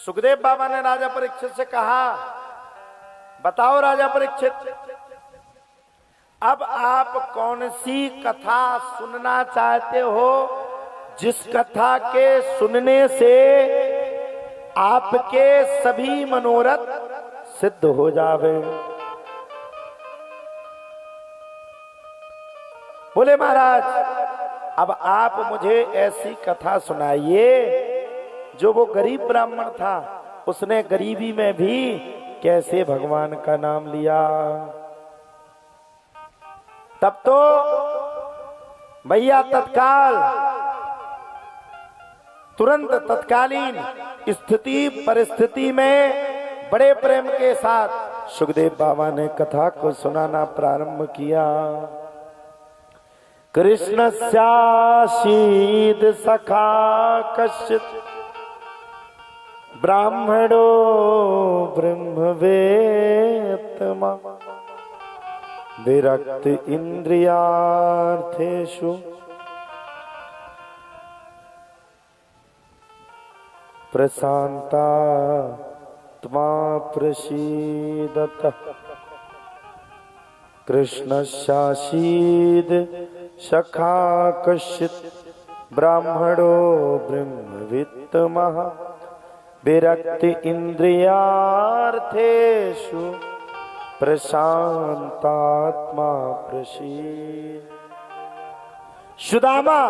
सुखदेव बाबा ने राजा परीक्षित से कहा, बताओ राजा परीक्षित, अब आप कौन सी कथा सुनना चाहते हो जिस कथा के सुनने से आपके सभी मनोरथ सिद्ध हो जावे। बोले महाराज, अब आप मुझे ऐसी कथा सुनाइए जो वो गरीब ब्राह्मण था, उसने गरीबी में भी कैसे भगवान का नाम लिया। तब तो भैया तत्काल तुरंत तत्कालीन स्थिति परिस्थिति में बड़े प्रेम के साथ सुखदेव बाबा ने कथा को सुनाना प्रारंभ किया। कृष्ण स्यासीद सखा कश्चित ब्राह्मणो ब्रह्मवेत्तमा विरक्त इंद्रियार्थेषु प्रशांतात्मा प्रसीदतः। कृष्णस्यासीद सखा कश्चित् ब्राह्मणो ब्रह्मवित्तमः विरक्त इंद्रियार्थेषु प्रशांतात्मा प्रसीद। सुदामा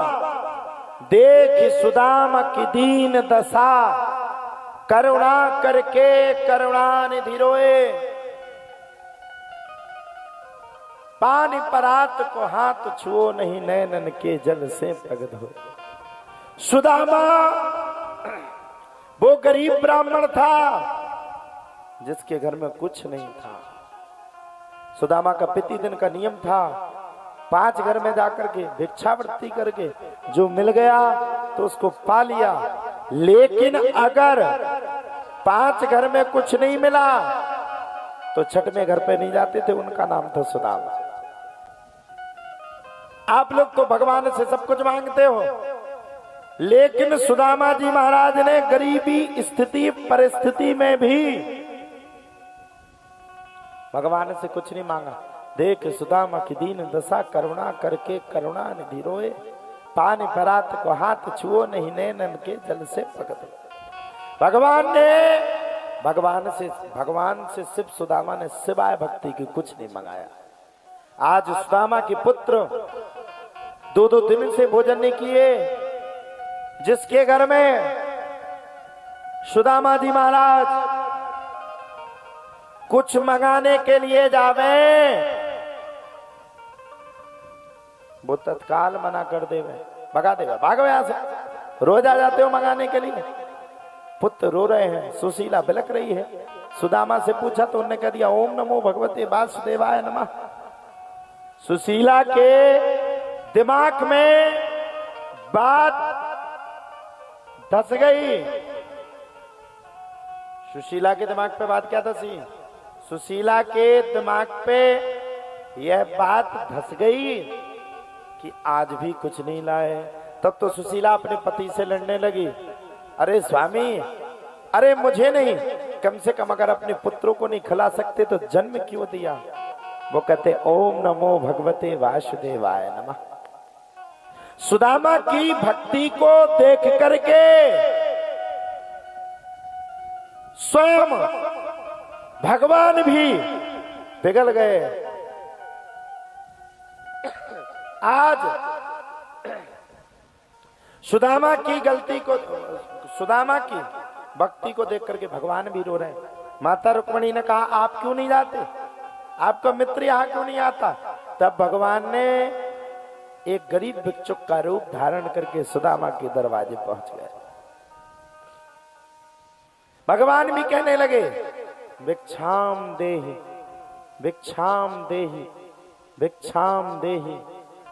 देख सुदामा की दीन दशा, करुणा करके करुणानिधि रोए। पानी परात को हाथ छुओ नहीं, नैनन के जल से पग धोए। सुदामा वो गरीब ब्राह्मण था जिसके घर में कुछ नहीं था। सुदामा का प्रतिदिन का नियम था 5 घर में जाकर के भिक्षावृत्ति करके जो मिल गया तो उसको पा लिया। लेकिन अगर 5 घर में कुछ नहीं मिला तो 6वें घर पे नहीं जाते थे। उनका नाम था सुदामा। आप लोग तो भगवान से सब कुछ मांगते हो, लेकिन सुदामा जी महाराज ने गरीबी स्थिति परिस्थिति में भी भगवान से कुछ नहीं मांगा। देख सुदामा की दीन दशा, करुणा करके करुणा निधि रोए। पानी परात को हाथ छुओ नहीं, नैनन के जल से पग धोए। भगवान से सिर्फ सुदामा ने सिवाय भक्ति की कुछ नहीं मंगाया। आज सुदामा के पुत्र 2-2 दिन से भोजन नहीं किए। जिसके घर में सुदामा जी महाराज कुछ मंगाने के लिए जावे, वो तत्काल मना कर देवे, भगा देगा, भागो यहां से। रोज आ जाते हो मंगाने के लिए। पुत्र रो रहे हैं, सुशीला बिलक रही है। सुदामा से पूछा तो उन्होंने कह दिया, ओम नमो भगवते वासुदेवाय नमः। सुशीला के दिमाग में बात धस गई। सुशीला के दिमाग पे बात क्या धसी? सुशीला के दिमाग पे यह बात धस गई कि आज भी कुछ नहीं लाए। तब तो सुशीला अपने पति से लड़ने लगी। अरे स्वामी, अरे मुझे नहीं, कम से कम अगर अपने पुत्रों को नहीं खिला सकते तो जन्म क्यों दिया? वो कहते ओम नमो भगवते वासुदेवाय नमः। सुदामा की भक्ति को देख करके स्वयं भगवान भी पिघल गए। आज सुदामा की गलती को, सुदामा की भक्ति को देख करके भगवान भी रो रहे हैं। माता रुक्मिणी ने कहा, आप क्यों नहीं जाते? आपका मित्र यहाँ क्यों नहीं आता? तब भगवान ने एक गरीब भिक्षुक का रूप धारण करके सुदामा के दरवाजे पहुंच गए। भगवान भी कहने लगे, भिक्षाम देहि, भिक्षाम देहि, भिक्षाम देहि।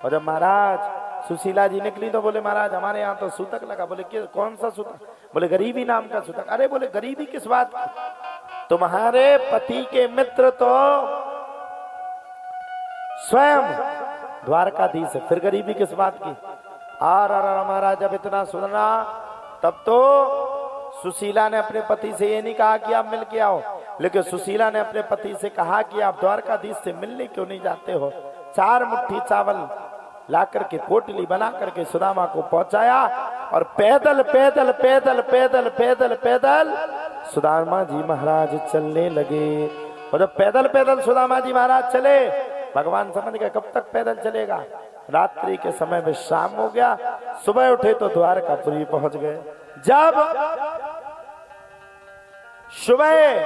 और जब महाराज सुशीला जी निकली तो बोले, महाराज हमारे यहाँ तो सूतक लगा। बोले कौन सा सूतक? बोले गरीबी नाम का सूतक। अरे बोले गरीबी किस बात की? तुम्हारे पति के मित्र तो स्वयं द्वारकाधीश है, फिर गरीबी किस बात की? महाराज जब इतना सुना तब तो सुशीला ने अपने पति से ये नहीं कहा कि आप मिल के आओ, लेकिन सुशीला ने अपने पति से कहा कि आप द्वारकाधीश से मिलने क्यों नहीं जाते हो। 4 मुट्ठी चावल ला करके पोटली बना करके सुदामा को पहुंचाया और पैदल पैदल पैदल पैदल पैदल पैदल सुदामा जी महाराज चलने लगे। और जब पैदल पैदल सुदामा जी महाराज चले, भगवान समझ गए कब तक पैदल चलेगा। रात्रि के समय में शाम हो गया, सुबह उठे तो द्वारकापुरी पहुंच गए। जब सुबह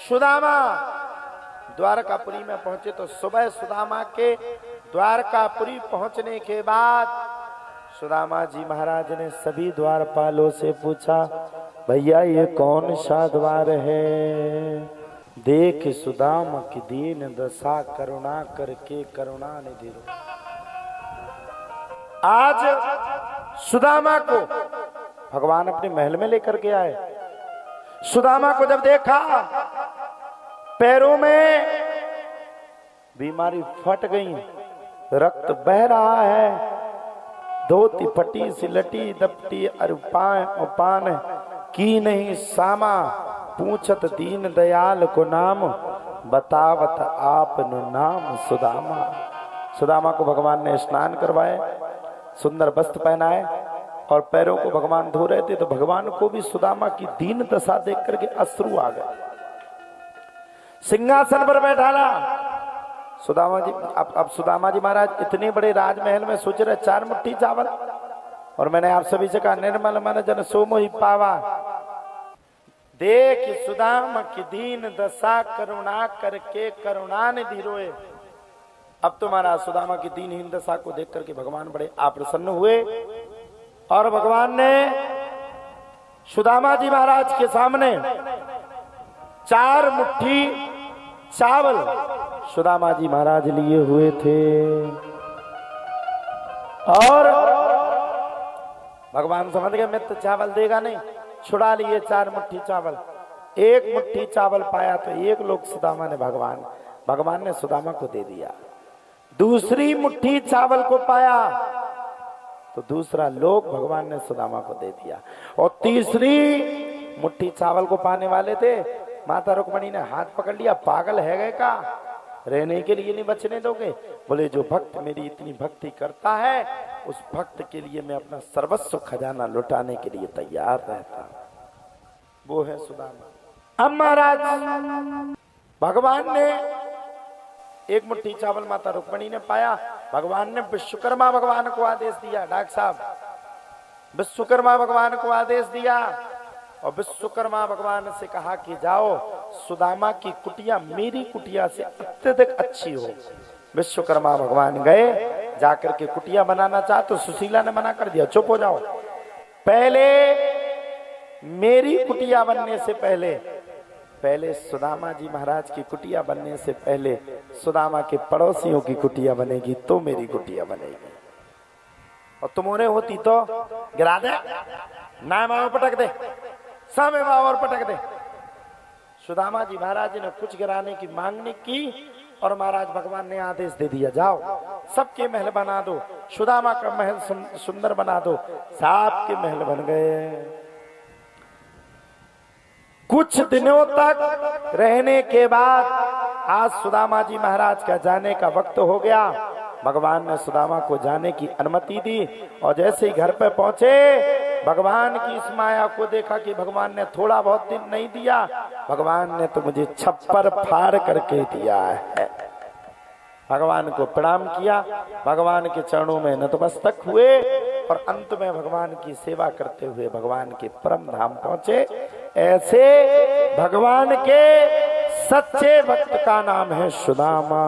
सुदामा द्वारकापुरी में पहुंचे तो सुबह सुदामा के द्वारकापुरी पहुंचने के बाद सुदामा जी महाराज ने सभी द्वारपालों से पूछा, भैया ये कौन सा द्वार है? देख सुदामा की दीन दशा करुणा करके करुणा निधि। आज सुदामा को भगवान अपने महल में लेकर के आए। सुदामा को जब देखा, पैरों में बीमारी फट गई, रक्त बह रहा है, धोती फटी सिलटी दपटी अरुपान की नहीं सामा, पूछत दीन दयाल को नाम, बतावत आपनु नाम सुदामा। सुदामा को भगवान ने स्नान करवाए, सुंदर वस्त्र पहनाए और पैरों को भगवान धो रहे थे तो भगवान को भी सुदामा की दीन दशा देख करके अश्रु आ गए। सिंहासन पर बैठाला सुदामा जी। अब सुदामा जी महाराज इतने बड़े राजमहल में सोच रहे 4 मुट्ठी चावल, और मैंने आप सभी से कहा निर्मल मन जन सो मोहि पावा। देख सुदामा की दीन दशा करुणा करके करुणा निधि रोए। अब तो महाराज सुदामा की दीनहीन दशा को देख करके भगवान बड़े अप्रसन्न हुए और भगवान ने सुदामा जी महाराज के सामने 4 मुट्ठी चावल सुदामा जी महाराज लिए हुए थे और भगवान समझ गए मैं तो चावल देगा नहीं, छुड़ा लिए 4 मुट्ठी चावल। 1 मुट्ठी चावल पाया तो 1 लोग सुदामा ने भगवान ने सुदामा को दे दिया। दूसरी मुट्ठी चावल को पाया तो दूसरा लोग भगवान ने सुदामा को दे दिया। और तीसरी मुट्ठी चावल को पाने वाले थे, माता रुक्मणी ने हाथ पकड़ लिया, पागल है गए का, रहने के लिए नहीं बचने दोगे? बोले जो भक्त मेरी इतनी भक्ति करता है उस भक्त के लिए मैं अपना सर्वस्व खजाना लुटाने के लिए तैयार रहता, वो है सुदामा। अब महाराज भगवान ने 1 मुट्ठी चावल माता रुक्मणी ने पाया, भगवान ने विश्वकर्मा भगवान को आदेश दिया। डॉक्टर साहब, विश्वकर्मा भगवान को आदेश दिया और विश्वकर्मा भगवान से कहा कि जाओ सुदामा की कुटिया मेरी कुटिया से अत्यधिक अच्छी हो। विश्वकर्मा भगवान गए, जाकर के कुटिया बनाना चाह तो सुशीला ने मना कर दिया, चुप हो जाओ, पहले मेरी कुटिया बनने से पहले सुदामा जी महाराज की कुटिया बनने से पहले सुदामा के पड़ोसियों की कुटिया बनेगी तो मेरी कुटिया बनेगी। और तुमने होती तो गिरा दे, ना माओ पटक दे, सामे माओ और पटक दे। सुदामा जी महाराज ने कुछ गिराने की मांगनी की और महाराज भगवान ने आदेश दे दिया, जाओ सबके महल बना दो, सुदामा का महल सुंदर बना दो। सबके महल बन गए। कुछ दिनों तक रहने के बाद आज सुदामा जी महाराज का जाने का वक्त हो गया। भगवान ने सुदामा को जाने की अनुमति दी और जैसे ही घर पे पहुंचे भगवान की इस माया को देखा कि भगवान ने थोड़ा बहुत दिन नहीं दिया, भगवान ने तो मुझे छप्पर फाड़ करके दिया है। भगवान को प्रणाम किया, भगवान के चरणों में नतमस्तक हुए और अंत में भगवान की सेवा करते हुए भगवान के परम धाम पहुंचे। ऐसे भगवान के सच्चे भक्त का नाम है सुदामा।